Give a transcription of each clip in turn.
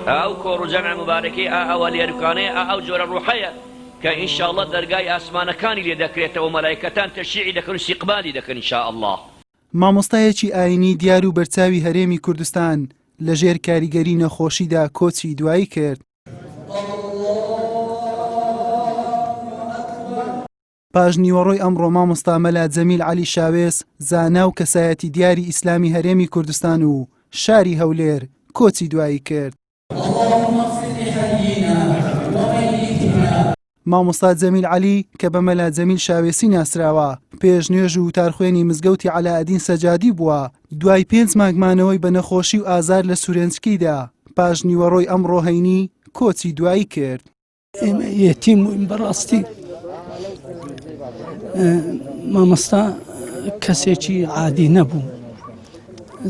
ئەو کۆڕ و جەمع مبارەکەی ئەوە لێرکانەیە ئەو جۆرە ڕوحەیە کە ئینشاءڵڵا دەرگای ئاسمانەکانی لێ دەکرێتەوە مەلایکەتان تەشیعی دەکەن و استیقبالی دەکەن ئینشاءڵڵا. مامۆستایەکی ئاینی دیار و بەرچاوی هەرێمی کوردستان لەژێر کاریگەری نەخۆشیدا کۆچی دوایی کرد. پاش نیوەڕۆی ئەمڕۆ مامۆستا مەلا جەمیل عەلی شاوێز زانا و کەسایەتی دیاری ئیسلامی هەرێمی کوردستان و شاری هەولێر کۆچی دوایی کرد. مامۆستا جەمیل عەلی کە بە مەلا جەمیل شاوێسی ناسراوە پێش نوێژ و تارخوێنی مزگەوتی عەلاءەدین سەجادی بووە دوای 5 مانگمانەوەی بە نەخۆشی و ئازار لە سوورێنسکیدا پاش نیوەڕۆی ئەمڕۆ هەینی کۆچی دوایی کرد. ئێمە یەتیم بووین بەڕاستی. مامۆستا کەسێکی عادی نەبوو،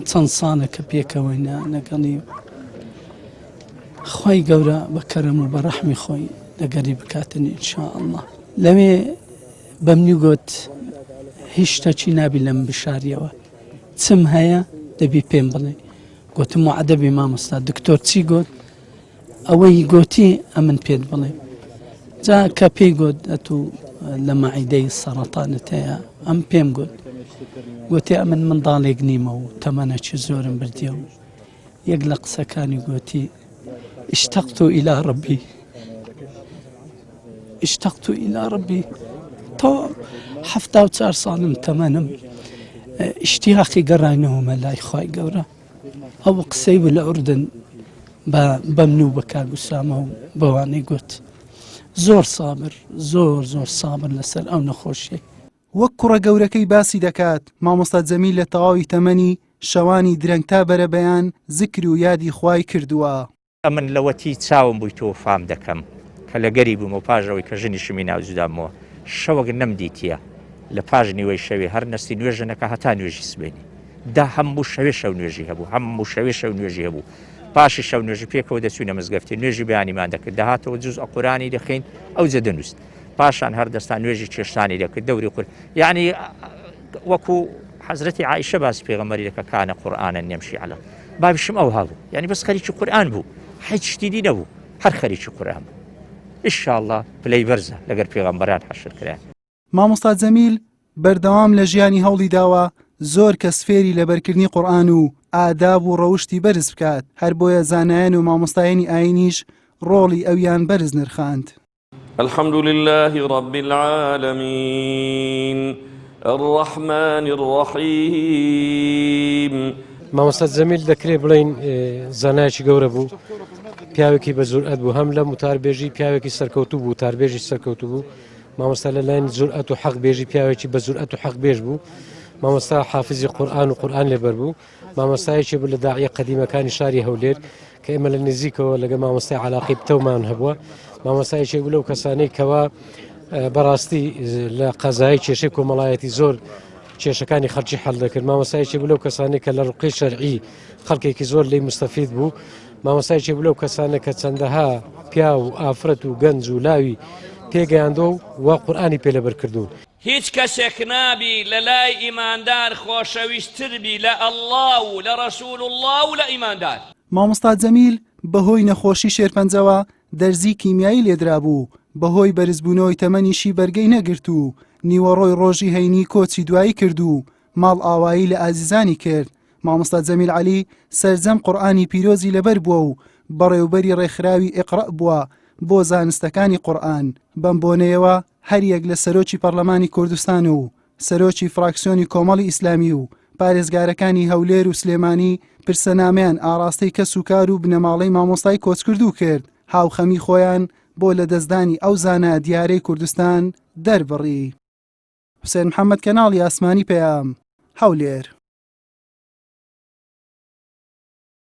چەند ساڵە کە پێکەوەینە لەگەڵی خۆی گەورە بە کەرەم و بە ڕەحمی خۆی لەگەری بکاتن ئینشاءڵڵا. لەوێ بەمنی گوت هیچ شتێکی نابی لەم بشاریەوە، چم هەیە دەبی پێم بڵێ. گوتم وعدەبی مامۆستا. دکتۆر چی گوت؟ ئەوەی گوتی ئەمن پێت بڵێ. جا کە پێی گوت ئەتوو لە مەعیدەی سەرەتانت هەیە ئەم پێم گوت. گوتی ئەمن منداڵێک نیمە و تەمەنێکی زۆرم بردیە و یەک لە قسەکانی گوتی اشتقت إلى ربي اشتقت إلى ربي. تۆ 74 ساڵم تەمەنم اشتیاقی گەڕاینەوەمە لای خوای گەورە. ئەو قسەی بوو لە ئوردن بە من و بە کارگوسامە و بەوانەی گوت. زۆر سابر زۆر سابر لەسەر ئەو نەخۆشیە. وەک کوڕە گەورەکەی باسی دەکات مامۆستا جەمیل لە تەواوی تەمەنی شەوانی درەنگتا بەرەبەیان زیکر و یادی خوای کردووە. ئەمن لەوەتی چاوم بووی تۆ فام دەکەم کە لە گەری بووم و پاژەوەی کە ژنیشمی ناوجودامەوە شەوەک نەمدیتیە لە پاش نیوەی شەوێ هەر نەستی نوێژنەکە هەتا نوێژی سبێنی دا هەموو شەوێ شەو نوێژی هەبوو هەموو شەوێ شەو نوێژی هەبوو. پاشی شەو نوێژی پێکەوە دەچوونە مزگەفتی نوێژی بەیانیمان دەکرد داهاتەوە جوز قورآانی دەخین ئەو جە دەنووست پاشان هەر دەستان نوێژی چێشتانی دەکرد دەوری قورئان یعنی وەکو حەزرەتی عایشە باسی پێغەمبەری دەکە کانە قورئانن یەمشی عەلە بابیشم ئەو هەبوو یعنی بەس خەریکی قورئان بوو هیچ شتی دی نەبوو هەر خەریکی قورئان بوو. ئینشاءڵڵا پلەی بەرزە لەگەر پێغەمبەران حەشر کرایە. مامۆستا جەمیل بەردەوام لە ژیانی هەوڵی داوە زۆر کەس فێری لەبەرکردنی قورئان و ئاداب و ڕەوشتی بەرز بکات هەر بۆیە زانایان و مامۆستایانی ئاینیش ڕۆڵی ئەویان بەرز نرخاند. الحمد لله رب العالمين الرحمن الرحيم. مامۆستا جەمیل دەکرێت بڵین زانایەکی گەورە بوو، پیاوێکی بە جورئەت بوو، هەم لە وتاربێژی پیاوێکی سەرکەوتوو بوو، وتاربێژی سەرکەوتوو بوو. مامۆستا لەلایەن جورئەت و حەقبێژی پیاوێکی بە جورئەت و حەقبێژ بوو. مامۆستا حافزی قورئان و قورئان لێبەر بوو. مامۆستایەکی بوو لە داعیە قەدیمەکانی شاری هەولێر کە ئێمە لە نزیکەوە لەگە مامۆستای عەلاقەی پتەومان هەبووە. مامۆستایەکی بوو لەو کەسانەی کەوا بەڕاستی لە قەزایی کێشەی کۆمەڵایەتی زۆر کێشەکانی خەڵکی هەڵ دەکرد. مامۆستایەکی بوو لەو کەسانەی کە لە ڕوقەی شەرعی خەڵکێکی زۆر لی مستەفید بوو. مامۆستایەکی بوو لەو کەسانە کە چەندەها پیا و ئافرەت و گەنج و لاوی پێگەیاندۆ و قورئانی پێ لەبەر کردوون. هیچ کەسێک نابی لە لای ئیماندار خۆشەویستتر بی لە ئەڵڵا و لە ڕەسوول الله و لە ئیماندار. مامۆستا جەمیل بەهۆی نەخۆشی شێرپەنجەوە دەرزی کیمیایی لێدرا بوو بەهۆی بەرزبوونەوەی تەمەنیشی بەرگەی نەگرت و نیوەڕۆی ڕۆژی هەینی کۆچی دوایی کرد و ماڵ ئاوایی لە ئازیزانی کرد. مامۆستا جەمیل عەلی سەرجەم قورئانی پیرۆزی لەبەر بووە و بەڕێوبەری ڕێکخراوی ئیقرا بووە بۆ زانستەکانی قورئان. بەم بۆنەیەوە هەریەک لە سەرۆکی پەرلەمانی کوردستان و سەرۆکی فراکسیۆنی کۆمەڵی ئیسلامی و پارێزگارەکانی هەولێر و سلێمانی پرسەنامەیان ئاراستەی کەس و کار و بنەماڵەی مامۆستای کۆچکردوو کرد هاوخەمی خۆیان بۆ لە دەستدانی ئەو زانە دیارەی کوردستان دەربڕی. حوسێن محەممەد کەناڵی ئاسمانی پێیام هەولێر.